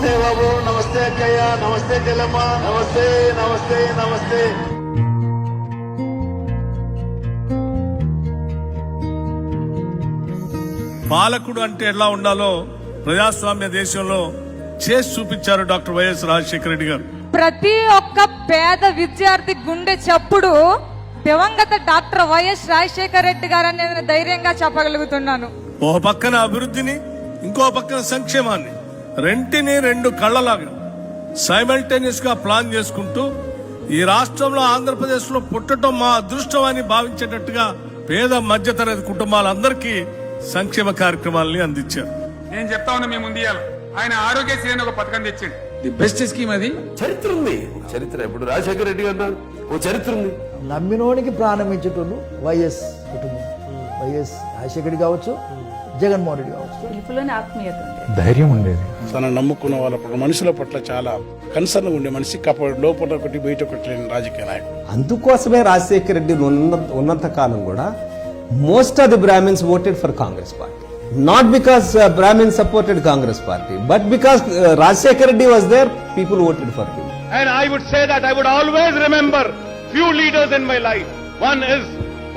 నమస్తే బాబు, నమస్తే అక్కయ్య, నమస్తే చెల్లమ్మ, నమస్తే నమస్తే నమస్తే. పాలకుడు అంటే ఎలా ఉండాలో ప్రజాస్వామ్య దేశంలో చేసి చూపించారు డాక్టర్ వైఎస్ రాజశేఖర రెడ్డి గారు. ప్రతి ఒక్క పేద విద్యార్థి గుండె చప్పుడు దివంగత డాక్టర్ వైఎస్ రాజశేఖర రెడ్డి గారు అనేది ధైర్యంగా చెప్పగలుగుతున్నాను. ఒక పక్కన అభివృద్ధిని, ఇంకో పక్కన సంక్షేమాన్ని, రెంటిని రెండు కళ్ళలాగా సైమల్టేనియస్ గా ప్లాన్ చేసుకుంటూ ఈ రాష్ట్రంలో ఆంధ్రప్రదేశ్ లో పుట్టడం మా అదృష్టం అని భావించేటట్టుగా పేద మధ్యతరగతి కుటుంబాలందరికీ సంక్షేమ కార్యక్రమాలని అందించారు. నేను చెప్తా ఉన్నా మీ ముందు ఆయన ఆరోగ్యశ్రీ అని ఒక పథకం తెచ్చిండు. ది బెస్ట్ స్కీమ్ అది. చరిత్ర ఉంది, చరిత్ర. ఇప్పుడు రాజశేఖర రెడ్డి గారు ఓ చరిత్ర ఉంది. నమ్మినోనికి ప్రాణం ఇచ్చేటోళ్ళు వైఎస్ కుటుంబం. వైఎస్ రాజశేఖర రెడ్డి కావచ్చు, జగన్మోహన్ రెడ్డి కావచ్చు. ధైర్యం ఉండేది. తన నమ్ముకున్న వాళ్ళ మనుషుల పట్ల చాలా కన్సర్న్ ఉండే మనిషి. లోపల ఒకటి బయట ఒకటి లేని రాజకీయ నాయకుడు. అందుకోసమే రాజశేఖర రెడ్డి ఉన్నంత కాలం కూడా most of the Brahmins voted for Congress party. Not because Brahmins supported Congress party, but because Rajశేఖర Reddy was there, people voted for him. And I would say that I would always remember few leaders in my life. One is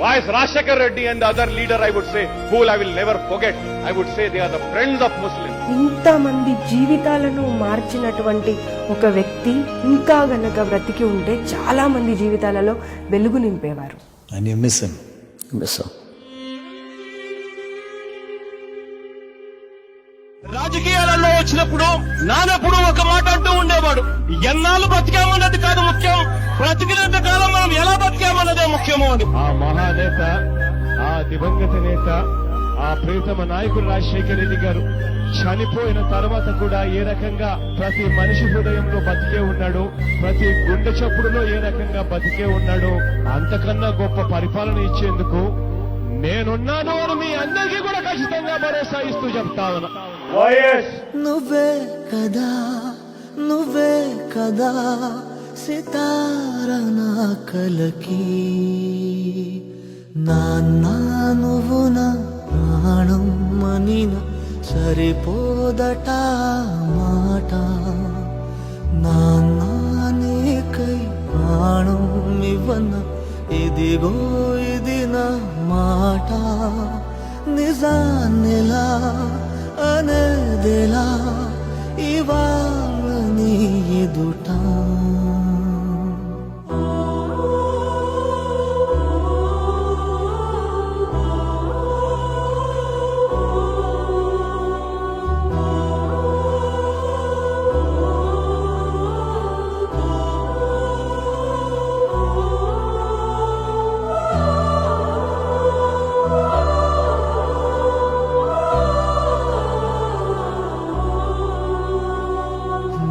Vice Rajశేఖర Reddy, and the other leader I would say, who I will never forget. I would say they are the friends of Muslims. ఇంతమంది జీవితాలను మార్చినటువంటి ఒక వ్యక్తి ఇంకా గనక బ్రతికి ఉంటే చాలా మంది జీవితాలలో వెలుగు నింపేవారు. And you miss him. రాజకీయాలలో వచ్చినప్పుడు నానప్పుడు ఒక మాట అంటూ ఉండేవాడు, ఎన్నాళ్ళు బతికామన్నది కాదు ముఖ్యం, బ్రతికినంత కాలం మనం ఎలా బతికామన్నదే ముఖ్యము అని. ఆ మహానేత, ఆ దివంగత నేత, ఆ ప్రియతమ నాయకుడు రాజశేఖర రెడ్డి గారు చనిపోయిన తర్వాత కూడా ఏ రకంగా ప్రతి మనిషి హృదయంలో బతికే ఉన్నాడు, ప్రతి గుండె చప్పుడులో ఏ రకంగా బతికే ఉన్నాడు, అంతకన్నా గొప్ప పరిపాలన ఇచ్చేందుకు నేనున్నాను అని మీ అందరికీ కూడా ఖచ్చితంగా భరోసా ఇస్తూ చెప్తా ఉన్నా. నువ్వే కదా, నువ్వే కదా సితార నా కలకి, నాన్న నువ్వు నా ప్రాణం మనిన సరిపోదట మాట, నాన్న నీకై ప్రాణం ఇవ్వన ఇదిగో ఇది నా మాట, నిజాన్నిలా అనేదిలా ఇవాళ నీ ఎదుట.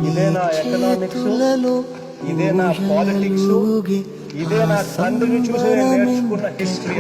ఇదే నా ఎకనామిక్స్, ఇదే నా పాలిటిక్స్, ఇదే నా తండ్రిని చూసి నేర్చుకున్న హిస్టరీ.